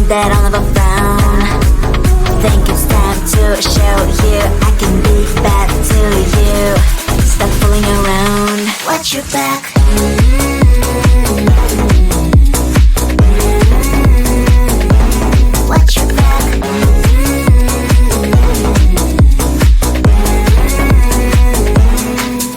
that I'll never frown. Think it's time to show you I can be bad to you. Stop fooling around. Watch your back. Watch your back.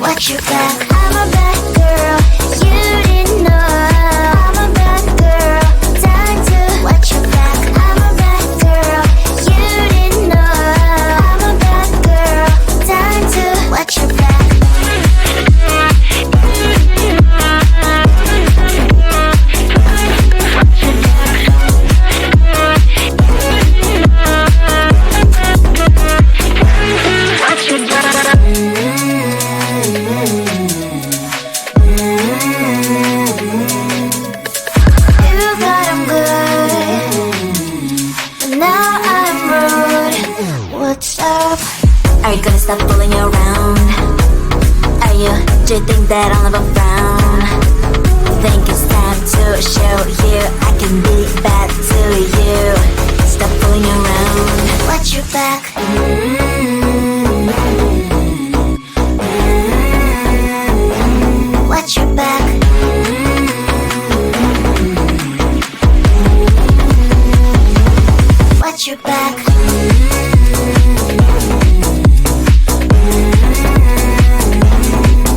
Watch your back. I'm a bad girl. You didn't know. I'm a bad girl. Time to watch your back. I'm a bad girl. You didn't know. I'm a bad girl. Time to watch your back. Are you gonna stop fooling around? Do you think that I'll never frown? Think it's time to show you I can be bad to you. Stop fooling around. Watch your back. Watch your back. Watch your back.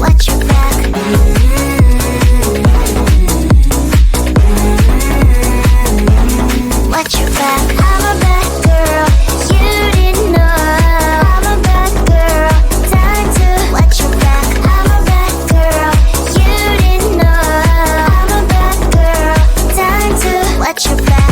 Watch your back. Watch your back. I'm a bad girl. You didn't know. I'm a bad girl. Time to watch your back. I'm a bad girl. You didn't know. I'm a bad girl. Time to watch your back.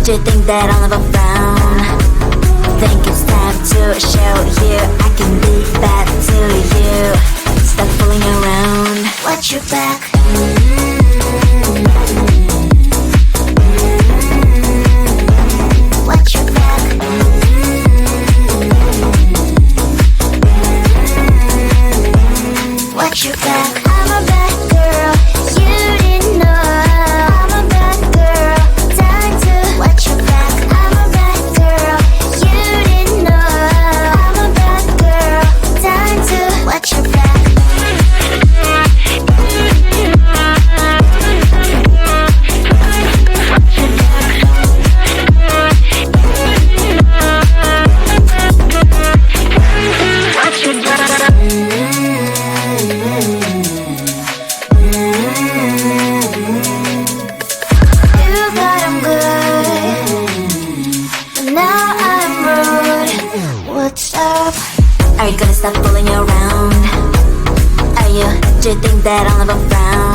do you think that I'll never frown? Think it's time to show you I can be bad to you. Stop fooling around. Watch your back. Watch your back. Watch your back. I'm a bad girl, you didn't know. I'm a bad girl, time to watch your back. I'm a bad girl, you didn't know. I'm a bad girl, time to watch your back. Are you gonna stop fooling around? Are you, do you think that I'll never frown?